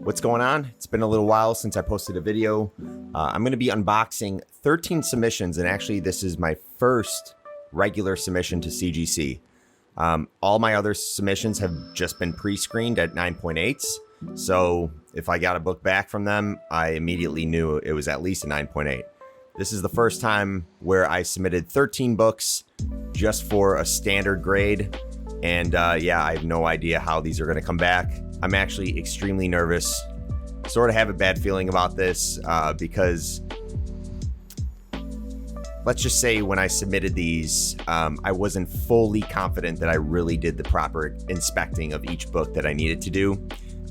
What's going on? It's been a little while since I posted a video. I'm going to be unboxing 13 submissions, and actually this is my first regular submission to CGC. All my other submissions have just been pre-screened at 9.8s, so if I got a book back from them, I immediately knew it was at least a 9.8. This is the first time where I submitted 13 books just for a standard grade, and yeah, I have no idea how these are going to come back. I'm actually extremely nervous, sort of have a bad feeling about this because let's just say when I submitted these, I wasn't fully confident that I really did the proper inspecting of each book that I needed to do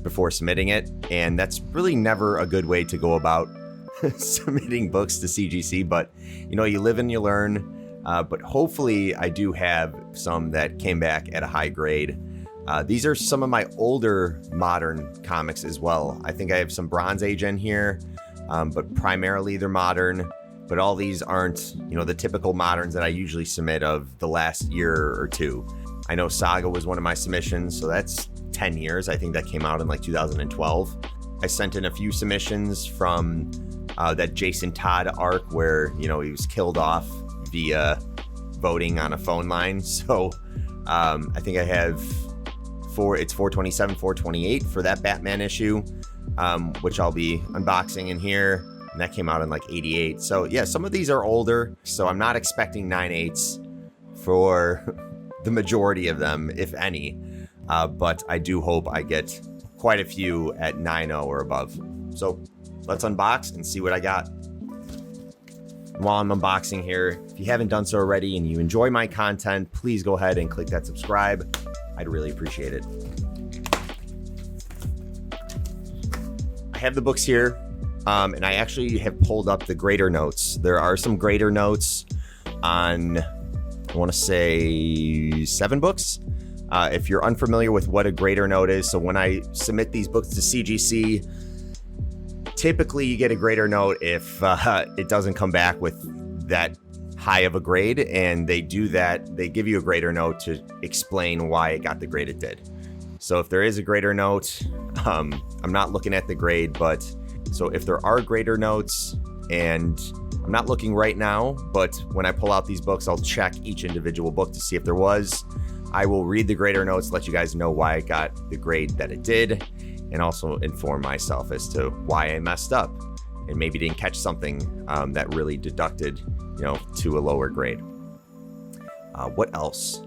before submitting it. And that's really never a good way to go about submitting books to CGC, but you know, you live and you learn. But hopefully I do have some that came back at a high grade. These are some of my older modern comics as well. I think I have some Bronze Age in here, but primarily they're modern. But all these aren't, you know, the typical moderns that I usually submit of the last year or two. I know Saga was one of my submissions, so that's 10 years. I think that came out in like 2012. I sent in a few submissions from that Jason Todd arc where, you know, he was killed off via voting on a phone line. So I think I have it's 427, 428 for that Batman issue, which I'll be unboxing in here. And that came out in like 88. So yeah, some of these are older, so I'm not expecting 9.8s for the majority of them, if any. But I do hope I get quite a few at 9.0 or above. So let's unbox and see what I got. While I'm unboxing here, if you haven't done so already and you enjoy my content, please go ahead and click that subscribe. I'd really appreciate it. I have the books here, and I actually have pulled up the grader notes. There are some grader notes on, I want to say 7 books. If you're unfamiliar with what a grader note is, so when I submit these books to CGC, typically you get a grader note if it doesn't come back with that high of a grade, and they do that. They give you a grader note to explain why it got the grade it did. So if there is a grader note, I'm not looking at the grade, but so if there are grader notes, and I'm not looking right now, but when I pull out these books, I'll check each individual book to see if there was. I will read the grader notes, let you guys know why I got the grade that it did, and also inform myself as to why I messed up and maybe didn't catch something that really deducted, you know, to a lower grade. What else?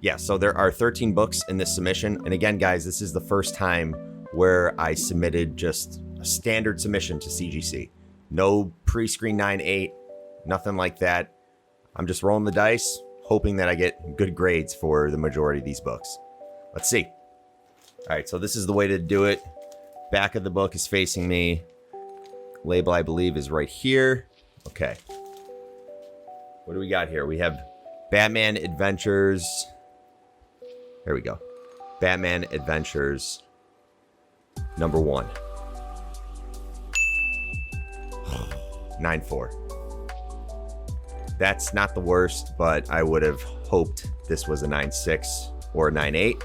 Yeah, so there are 13 books in this submission. And again, guys, this is the first time where I submitted just a standard submission to CGC. No pre-screen 9.8, nothing like that. I'm just rolling the dice, hoping that I get good grades for the majority of these books. Let's see. All right, so this is the way to do it. Back of the book is facing me. Label, I believe, is right here. Okay. What do we got here? We have Batman Adventures. There we go. Batman Adventures number 1. 9.4. That's not the worst, but I would have hoped this was a 9.6 or a 9.8.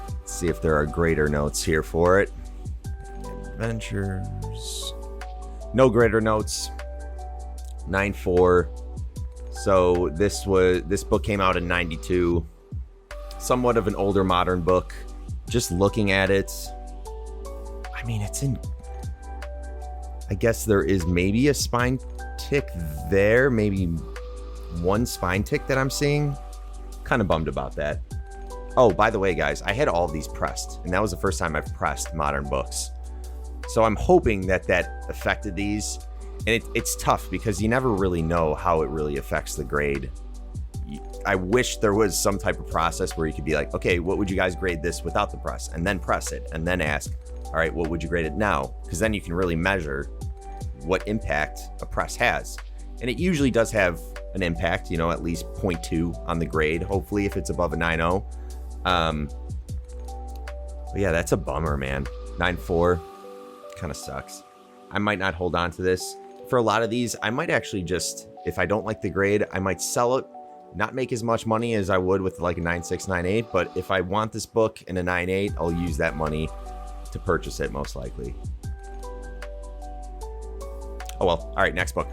Let's see if there are grader notes here for it. Adventures. No grader notes. 9.4. So this book came out in 92. Somewhat of an older modern book. Just looking at it, I mean, it's in, I guess there is maybe a spine tick there, maybe one spine tick that I'm seeing. Kind of bummed about that. Oh, by the way, guys, I had all of these pressed, and that was the first time I've pressed modern books. So I'm hoping that affected these. And it's tough because you never really know how it really affects the grade. I wish there was some type of process where you could be like, okay, what would you guys grade this without the press? And then press it, and then ask, all right, what would you grade it now? Because then you can really measure what impact a press has. And it usually does have an impact, you know, at least 0.2 on the grade, hopefully, if it's above a 9.0. But yeah, that's a bummer, man. 9.4 kind of sucks. I might not hold on to this. For a lot of these, I might actually just, if I don't like the grade, I might sell it, not make as much money as I would with like a 9.6, 9.8. But if I want this book in a 9.8, I'll use that money to purchase it, most likely. Oh well. All right, next book.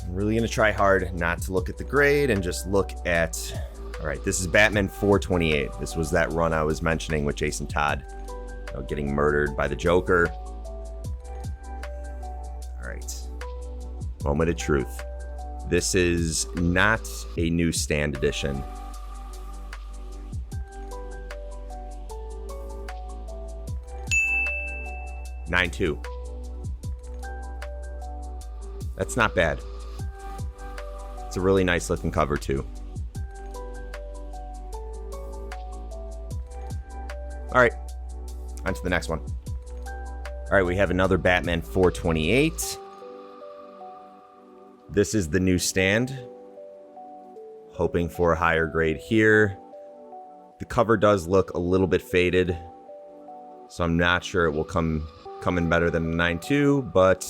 I'm really going to try hard not to look at the grade and just look at... All right, this is Batman 428. This was that run I was mentioning with Jason Todd, getting murdered by the Joker. All right. Moment of truth. This is not a newsstand edition. $9.2. That's not bad. It's a really nice looking cover too. All right, on to the next one. All right, we have another Batman 428. This is the newsstand. Hoping for a higher grade here. The cover does look a little bit faded, so I'm not sure it will come in better than a 9.2, but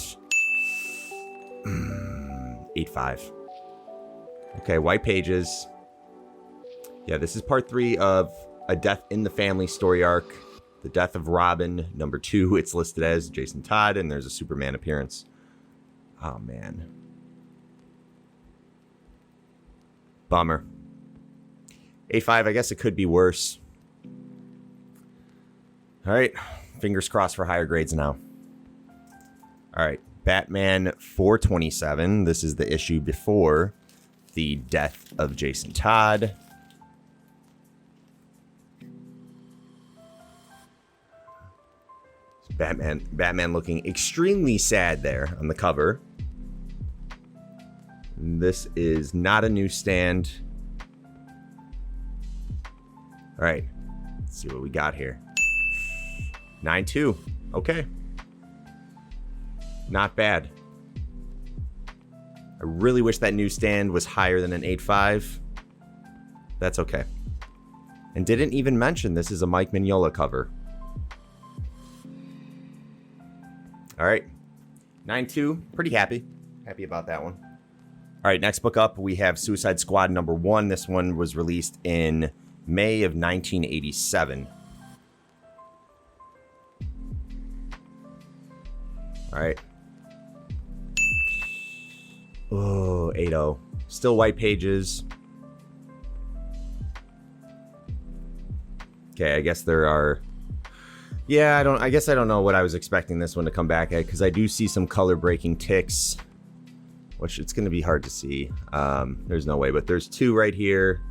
8.5. Okay, white pages. Yeah, this is part 3 of A Death in the Family story arc. The Death of Robin, number 2. It's listed as Jason Todd, and there's a Superman appearance. Oh, man. Bummer. 8.5, I guess it could be worse. All right. Fingers crossed for higher grades now. All right. Batman 427. This is the issue before the death of Jason Todd. Batman looking extremely sad there on the cover. This is not a newsstand. All right, let's see what we got here. 9.2. Okay, not bad. I really wish that newsstand was higher than an 8.5. That's okay. And didn't even mention this is a Mike Mignola cover. All right, 9.2. Pretty happy about that one. All right, next book up, we have Suicide Squad number 1. This one was released in May of 1987. All right. Oh, 8.0. Still white pages. Okay, I guess there are... Yeah, I guess I don't know what I was expecting this one to come back at, because I do see some color-breaking ticks, which it's going to be hard to see. There's no way, but there's 2 right here.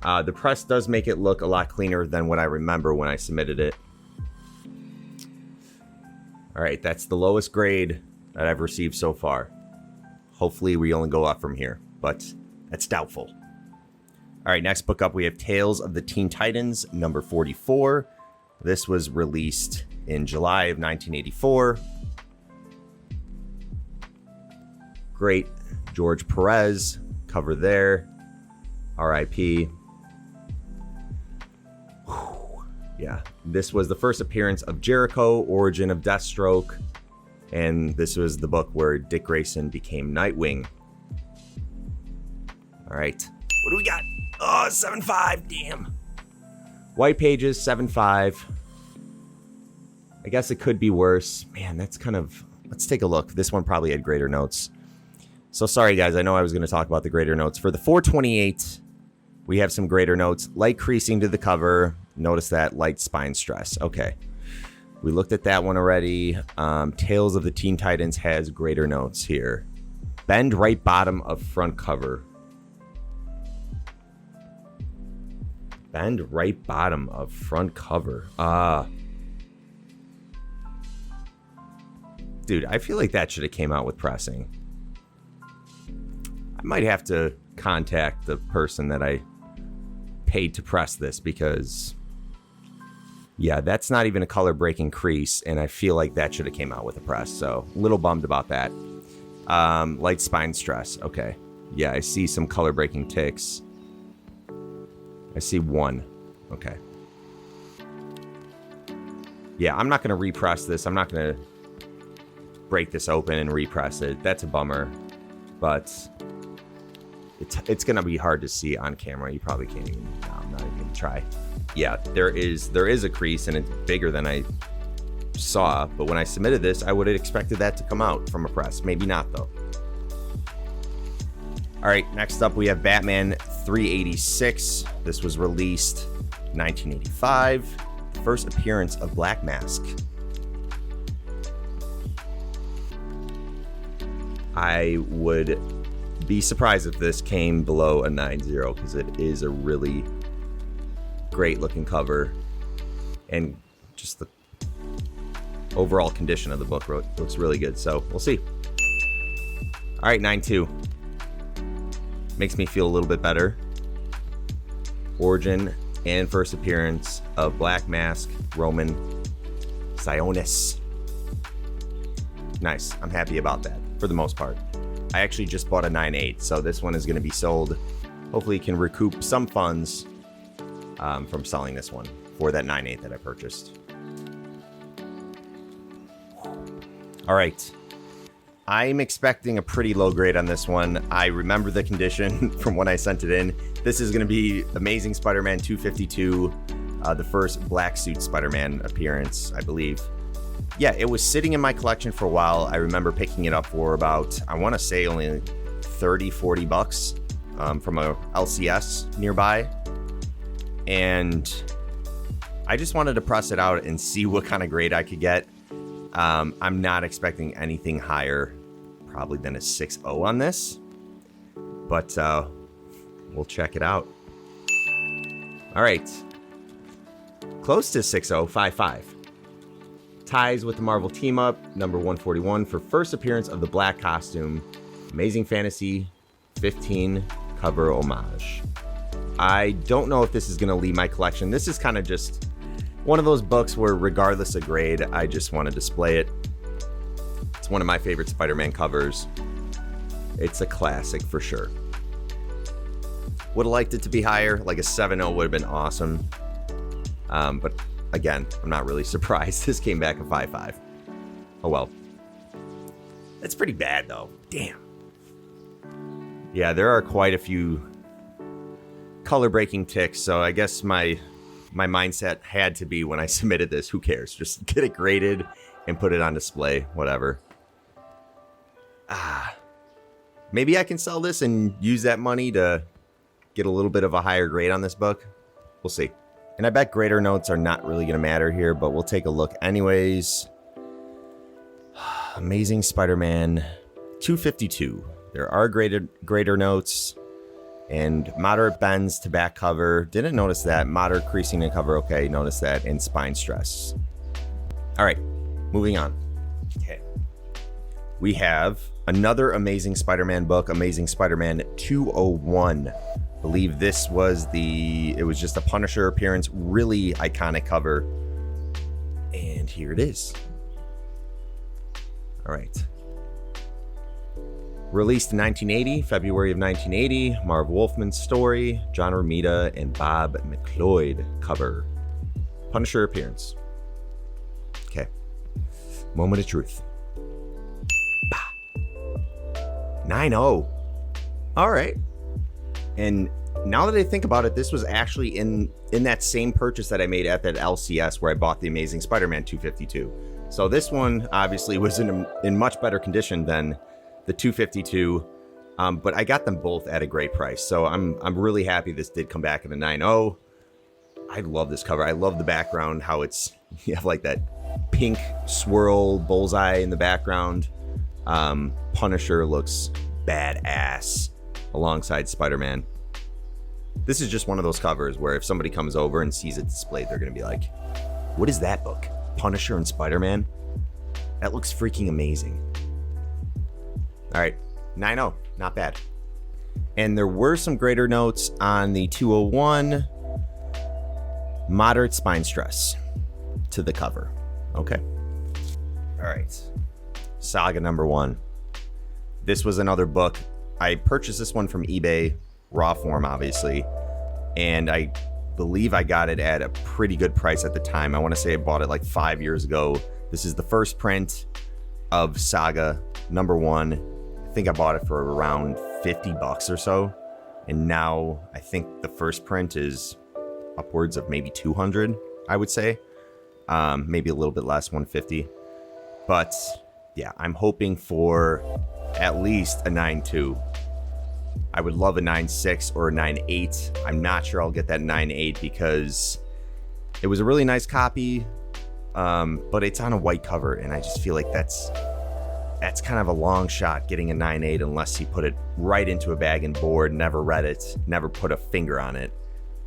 The press does make it look a lot cleaner than what I remember when I submitted it. All right, that's the lowest grade that I've received so far. Hopefully we only go up from here, but that's doubtful. All right, next book up, we have Tales of the Teen Titans, number 44. This was released in July of 1984. Great George Perez cover there. R.I.P. Yeah, this was the first appearance of Jericho, Origin of Deathstroke, and this was the book where Dick Grayson became Nightwing. All right, what do we got? Oh, 7.5, damn. White pages, 7.5. I guess it could be worse. Man, that's kind of... Let's take a look. This one probably had greater notes. So sorry, guys. I know I was going to talk about the greater notes. For the 428, we have some greater notes. Light creasing to the cover. Notice that light spine stress. Okay. We looked at that one already. Tales of the Teen Titans has greater notes here. Bend right bottom of front cover. Bend right bottom of front cover. Dude, I feel like that should have came out with pressing. I might have to contact the person that I paid to press this, because yeah, that's not even a color breaking crease, and I feel like that should have came out with a press. So a little bummed about that. Light spine stress. Okay. Yeah, I see some color breaking ticks. I see 1. Okay. Yeah, I'm not going to repress this. I'm not going to break this open and repress it. That's a bummer. But it's going to be hard to see on camera. You probably can't even... No, I'm not even going to try. yeah, there is a crease, and it's bigger than I saw. But when I submitted this, I would have expected that to come out from a press. Maybe not, though. All right, next up we have Batman 386. This was released 1985. First appearance of Black Mask. I would be surprised if this came below a 9.0 because it is a really great looking cover, and just the overall condition of the book looks really good. So we'll see. All right, 9.2. Makes me feel a little bit better. Origin and first appearance of Black Mask Roman Sionis. Nice. I'm happy about that for the most part. I actually just bought a 9.8, so this one is going to be sold. Hopefully can recoup some funds from selling this one for that 9.8 that I purchased. All right. I'm expecting a pretty low grade on this one. I remember the condition from when I sent it in. This is going to be Amazing Spider-Man 252, the first black suit Spider-Man appearance, I believe. Yeah, it was sitting in my collection for a while. I remember picking it up for about, I want to say only 30, 40 bucks from a LCS nearby. And I just wanted to press it out and see what kind of grade I could get. I'm not expecting anything higher probably than a 6.0 on this, but we'll check it out. All right. Close to 6.0, 5.5. Ties with the Marvel Team Up, number 141 for first appearance of the Black Costume, Amazing Fantasy 15 cover homage. I don't know if this is going to leave my collection. This is kind of just one of those books where regardless of grade, I just want to display it. It's one of my favorite Spider-Man covers. It's a classic for sure. Would have liked it to be higher, like a 7.0 would have been awesome. But again, I'm not really surprised this came back a 5.5. Oh well. That's pretty bad though. Damn. Yeah, there are quite a few color breaking ticks, so I guess my mindset had to be when I submitted this, who cares? Just get it graded and put it on display, whatever. Maybe I can sell this and use that money to get a little bit of a higher grade on this book. We'll see. And I bet grader notes are not really going to matter here, but we'll take a look anyways. Amazing Spider-Man 252. There are grader notes and moderate bends to back cover. Didn't notice that. Moderate creasing in cover. Okay, notice that. And spine stress. All right, moving on. Okay. We have another Amazing Spider-Man book, Amazing Spider-Man 201. I believe this was it was just a Punisher appearance, really iconic cover. And here it is. All right. Released in 1980, February of 1980, Marv Wolfman's story, John Romita and Bob McLeod cover. Punisher appearance. Okay. Moment of truth. 9.0. All right. And now that I think about it, this was actually in that same purchase that I made at that LCS where I bought the Amazing Spider-Man 252. So this one obviously was in much better condition than the 252, but I got them both at a great price. So I'm really happy this did come back in a 9.0. I love this cover. I love the background, how you have like that pink swirl bullseye in the background. Punisher looks badass alongside Spider-Man. This is just one of those covers where if somebody comes over and sees it displayed, they're going to be like, what is that book? Punisher and Spider-Man? That looks freaking amazing. All right, 9.0, not bad. And there were some grader notes on the 201. Moderate spine stress to the cover. Okay. All right. Saga number 1. This was another book. I purchased this one from eBay, raw form, obviously. And I believe I got it at a pretty good price at the time. I want to say I bought it like 5 years ago. This is the first print of Saga number 1. I think I bought it for around 50 bucks or so. And now I think the first print is upwards of maybe 200, I would say. Maybe a little bit less, 150. But yeah, I'm hoping for at least a 9.2. I would love a 9.6 or a 9.8. I'm not sure I'll get that 9.8 because it was a really nice copy, but it's on a white cover, and I just feel like that's kind of a long shot getting a 9.8 unless you put it right into a bag and board, never read it, never put a finger on it.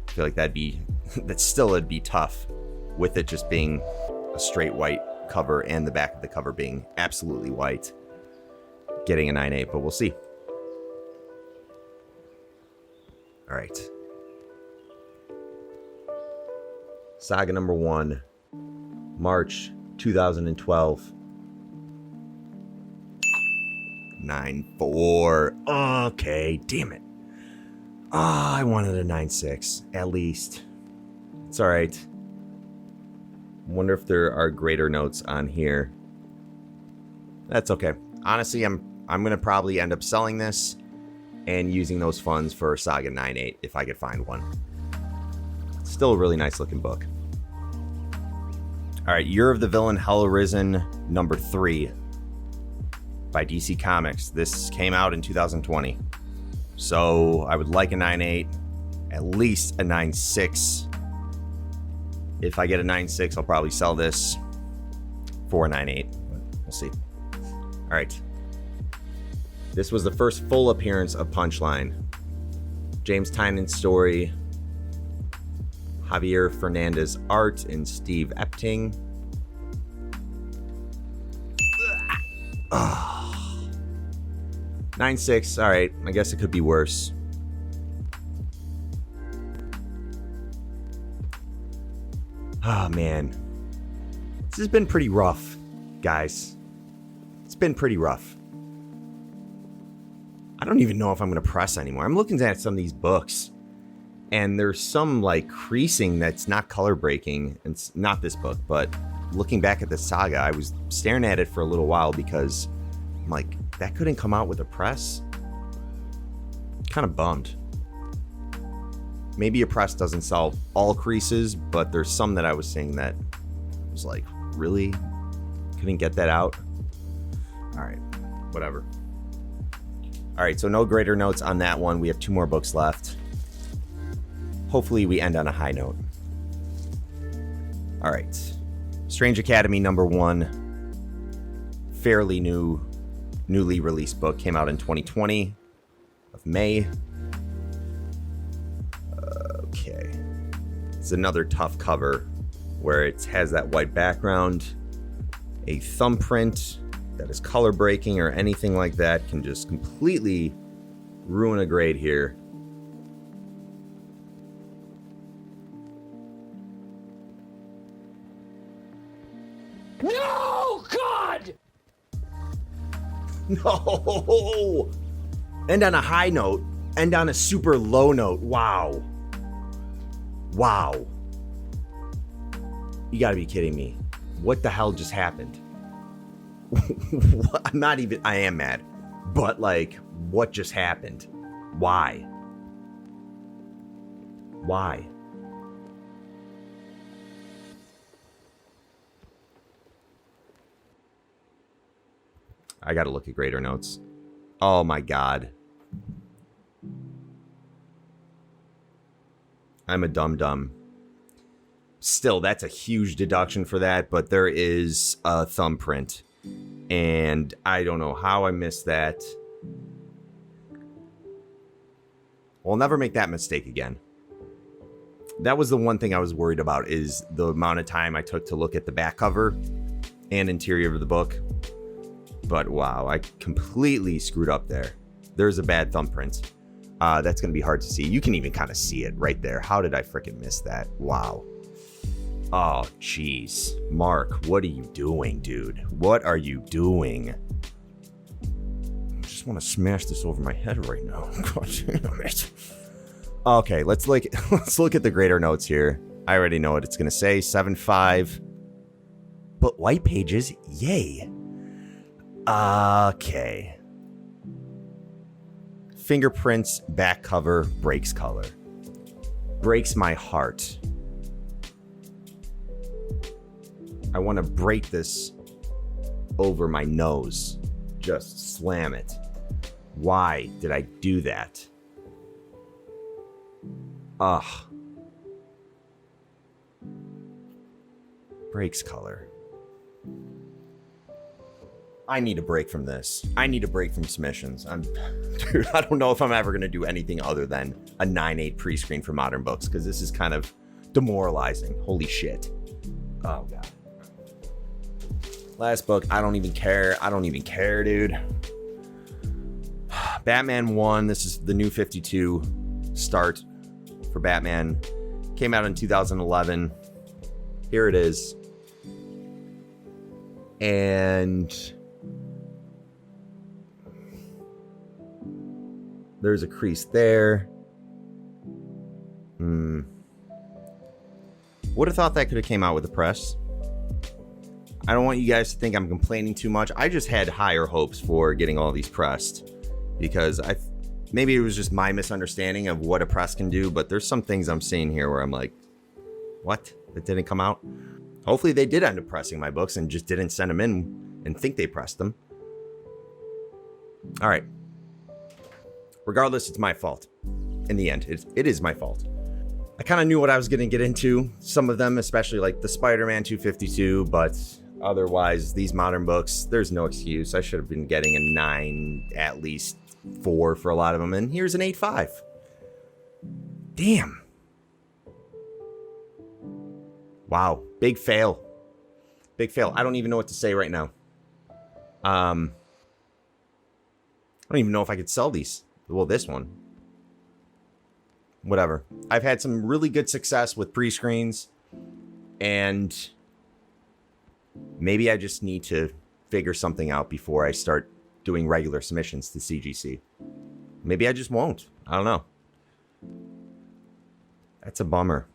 I feel like it'd be tough with it just being a straight white cover and the back of the cover being absolutely white. Getting a 9.8, but we'll see. All right. Saga number 1, March 2012. 9.4. Okay, damn it. I wanted a 9.6 at least. It's all right. Wonder if there are greater notes on here. That's okay. Honestly, I'm gonna probably end up selling this and using those funds for Saga 9.8 if I could find one. Still a really nice looking book. All right, Year of the Villain, Hell Arisen, number 3 by DC Comics. This came out in 2020. So I would like a 9.8, at least a 9.6. If I get a 9.6, I'll probably sell this for a 9.8. We'll see. All right. This was the first full appearance of Punchline. James Tynion's story, Javier Fernandez art, and Steve Epting. 9.6. All right. I guess it could be worse. Oh, man. This has been pretty rough, guys. It's been pretty rough. I don't even know if I'm going to press anymore. I'm looking at some of these books, and there's some, like, creasing that's not color breaking. It's not this book, but looking back at the Saga, I was staring at it for a little while because I'm like, that couldn't come out with a press? Kind of bummed. Maybe a press doesn't solve all creases, but there's some that I was seeing that was like, really? Couldn't get that out? All right, whatever. All right, so no greater notes on that one. We have 2 more books left. Hopefully we end on a high note. All right. Strange Academy number 1. Fairly newly released book. Came out in 2020 of May. Okay. It's another tough cover where it has that white background. A thumbprint that is color breaking or anything like that can just completely ruin a grade here. No, God! No! End on a high note. End on a super low note. Wow. Wow. You gotta be kidding me. What the hell just happened? I am mad. But, like, what just happened? Why? Why? I gotta look at greater notes. Oh my God. I'm a dum-dum. Still, that's a huge deduction for that, but there is a thumbprint. And I don't know how I missed that. We'll never make that mistake again. That was the one thing I was worried about, is the amount of time I took to look at the back cover and interior of the book. But wow, I completely screwed up there. There's a bad thumbprint. That's going to be hard to see. You can even kind of see it right there. How did I freaking miss that? Wow. Oh, jeez. Mark, what are you doing, dude? What are you doing? I just want to smash this over my head right now. God damn it. Okay, let's look at the greater notes here. I already know what it's going to say. 7.5. But white pages? Yay. Okay. Fingerprints, back cover, breaks color. breaks my heart. I want to break this over my nose. Just slam it. Why did I do that? Ugh. Breaks color. I need a break from this. I need a break from submissions. Dude, I don't know if I'm ever going to do anything other than a 9.8 pre-screen for modern books, because this is kind of demoralizing. Holy shit. Oh, God. Last book, I don't even care. I don't even care, dude. Batman 1. This is the new 52 start for Batman. Came out in 2011. Here it is. And there's a crease there. Would have thought that could have came out with the press. I don't want you guys to think I'm complaining too much. I just had higher hopes for getting all these pressed, because maybe it was just my misunderstanding of what a press can do, but there's some things I'm seeing here where I'm like, what? That didn't come out? Hopefully they did end up pressing my books and just didn't send them in and think they pressed them. All right. Regardless, it's my fault. In the end, it is my fault. I kind of knew what I was going to get into. Some of them, especially like the Spider-Man 252, but otherwise, these modern books, there's no excuse. I should have been getting a 9, at least 4 for a lot of them, and here's an 8.5. Damn. Wow, big fail. Big fail. I don't even know what to say right now. I don't even know if I could sell these. Well, this one. Whatever. I've had some really good success with pre-screens, and maybe I just need to figure something out before I start doing regular submissions to CGC. Maybe I just won't. I don't know. That's a bummer.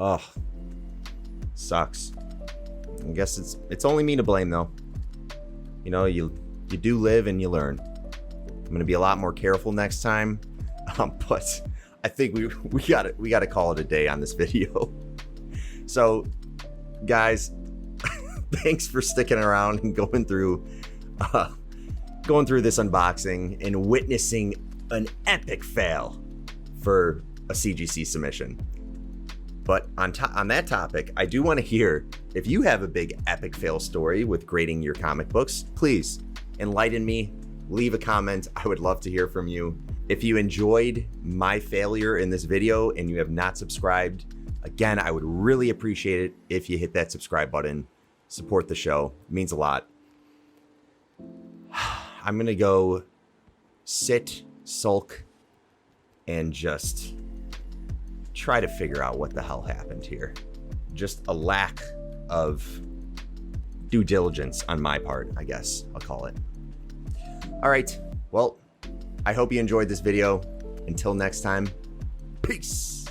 Ugh. Sucks. I guess it's only me to blame, though. You know, you do live and you learn. I'm gonna be a lot more careful next time. But I think we gotta call it a day on this video. So, guys, thanks for sticking around and going through this unboxing and witnessing an epic fail for a CGC submission. But on that topic, I do want to hear, if you have a big epic fail story with grading your comic books, please enlighten me. Leave a comment. I would love to hear from you. If you enjoyed my failure in this video and you have not subscribed, again, I would really appreciate it if you hit that subscribe button. Support the show. It means a lot. I'm going to go sit, sulk, and just try to figure out what the hell happened here. Just a lack of due diligence on my part, I guess I'll call it. All right. Well, I hope you enjoyed this video. Until next time, peace.